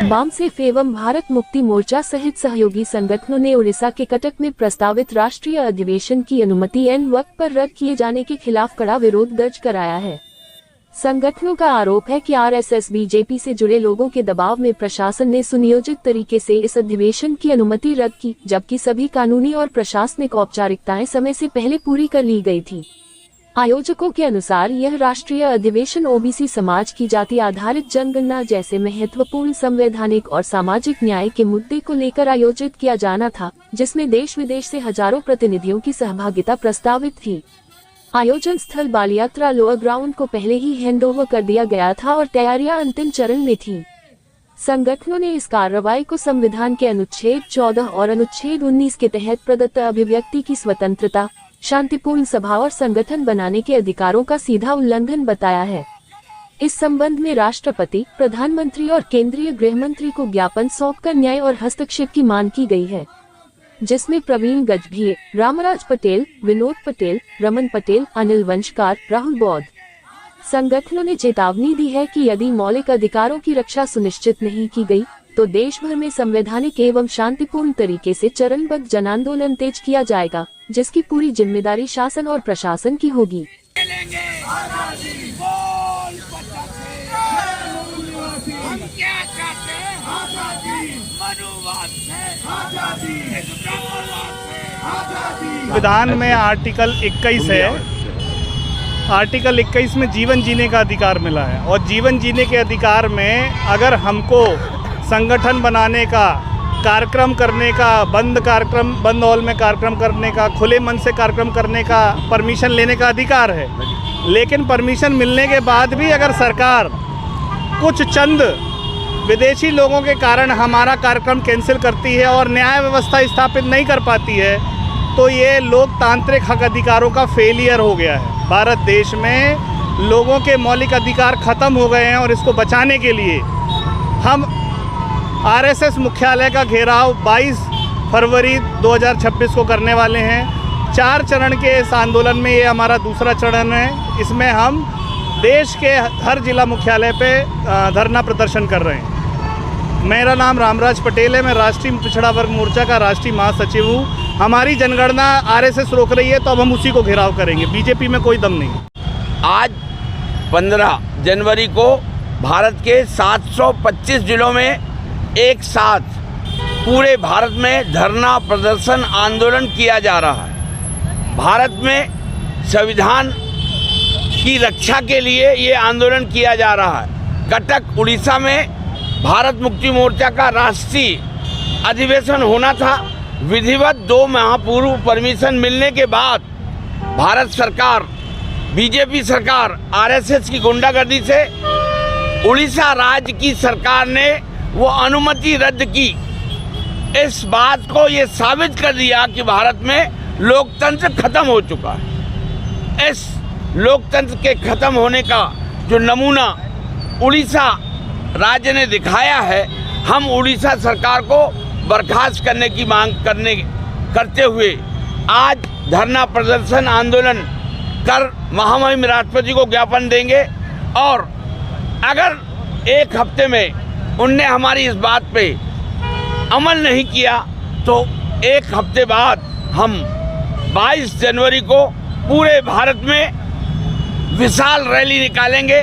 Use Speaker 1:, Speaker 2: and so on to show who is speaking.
Speaker 1: बामसेफ एवं भारत मुक्ति मोर्चा सहित सहयोगी संगठनों ने उड़ीसा के कटक में प्रस्तावित राष्ट्रीय अधिवेशन की अनुमति एन वक्त पर रद्द किए जाने के खिलाफ कड़ा विरोध दर्ज कराया है। संगठनों का आरोप है कि आरएसएस बीजेपी से जुड़े लोगों के दबाव में प्रशासन ने सुनियोजित तरीके से इस अधिवेशन की अनुमति रद्द की, जबकि सभी कानूनी और प्रशासनिक औपचारिकताएं समय से पहले पूरी कर ली गई थी। आयोजकों के अनुसार यह राष्ट्रीय अधिवेशन ओबीसी समाज की जाति आधारित जनगणना जैसे महत्वपूर्ण संवैधानिक और सामाजिक न्याय के मुद्दे को लेकर आयोजित किया जाना था, जिसमें देश विदेश से हजारों प्रतिनिधियों की सहभागिता प्रस्तावित थी। आयोजन स्थल बालयात्रा लोअर ग्राउंड को पहले ही हैंडओवर कर दिया गया था और तैयारियां अंतिम चरण में थीं। संगठनों ने इस कार्रवाई को संविधान के अनुच्छेद 14 और अनुच्छेद 19 के तहत प्रदत्त अभिव्यक्ति की स्वतंत्रता, शांतिपूर्ण सभा और संगठन बनाने के अधिकारों का सीधा उल्लंघन बताया है। इस संबंध में राष्ट्रपति, प्रधानमंत्री और केंद्रीय गृह मंत्री को ज्ञापन सौंपकर न्याय और हस्तक्षेप की मांग की गई है, जिसमें प्रवीण गजभिये, रामराज पटेल, विनोद पटेल, रमन पटेल, अनिल वंशकार, राहुल बौद्ध। संगठनों ने चेतावनी दी है कि यदि मौलिक अधिकारों की रक्षा सुनिश्चित नहीं की गई, तो देश भर में संवैधानिक एवं शांतिपूर्ण तरीके से चरणबद्ध जनांदोलन तेज किया जाएगा, जिसकी पूरी जिम्मेदारी शासन और प्रशासन की होगी।
Speaker 2: संविधान में आर्टिकल 21 है। आर्टिकल 21 में जीवन जीने का अधिकार मिला है और जीवन जीने के अधिकार में अगर हमको संगठन बनाने का, कार्यक्रम करने का, बंद हॉल में कार्यक्रम करने का, खुले मन से कार्यक्रम करने का परमिशन लेने का अधिकार है, लेकिन परमिशन मिलने के बाद भी अगर सरकार कुछ चंद विदेशी लोगों के कारण हमारा कार्यक्रम कैंसिल करती है और न्याय व्यवस्था स्थापित नहीं कर पाती है, तो ये लोकतांत्रिक हक अधिकारों का फेलियर हो गया है। भारत देश में लोगों के मौलिक अधिकार खत्म हो गए हैं और इसको बचाने के लिए हम आरएसएस मुख्यालय का घेराव 22 फरवरी 2026 को करने वाले हैं। 4 चरण के इस आंदोलन में ये हमारा दूसरा चरण है। इसमें हम देश के हर जिला मुख्यालय पे धरना प्रदर्शन कर रहे हैं। मेरा नाम रामराज पटेल है, मैं राष्ट्रीय पिछड़ा वर्ग मोर्चा का राष्ट्रीय महासचिव हूँ। हमारी जनगणना आरएसएस रोक रही है तो अब हम उसी को घेराव करेंगे, बीजेपी में कोई दम नहीं।
Speaker 3: आज 15 जनवरी को भारत के 725 जिलों में एक साथ पूरे भारत में धरना प्रदर्शन आंदोलन किया जा रहा है। भारत में संविधान की रक्षा के लिए ये आंदोलन किया जा रहा है। कटक उड़ीसा में भारत मुक्ति मोर्चा का राष्ट्रीय अधिवेशन होना था। विधिवत 2 माह पूर्व परमिशन मिलने के बाद भारत सरकार, बीजेपी सरकार आरएसएस की गुंडागर्दी से उड़ीसा राज्य की सरकार ने वो अनुमति रद्द की। इस बात को ये साबित कर दिया कि भारत में लोकतंत्र खत्म हो चुका है। इस लोकतंत्र के खत्म होने का जो नमूना उड़ीसा राज्य ने दिखाया है, हम उड़ीसा सरकार को बर्खास्त करने की मांग करते हुए आज धरना प्रदर्शन आंदोलन कर महामहिम राष्ट्रपति को ज्ञापन देंगे और अगर 1 हफ्ते में उनने हमारी इस बात पे अमल नहीं किया तो 1 हफ्ते बाद हम 22 जनवरी को पूरे भारत में विशाल रैली निकालेंगे।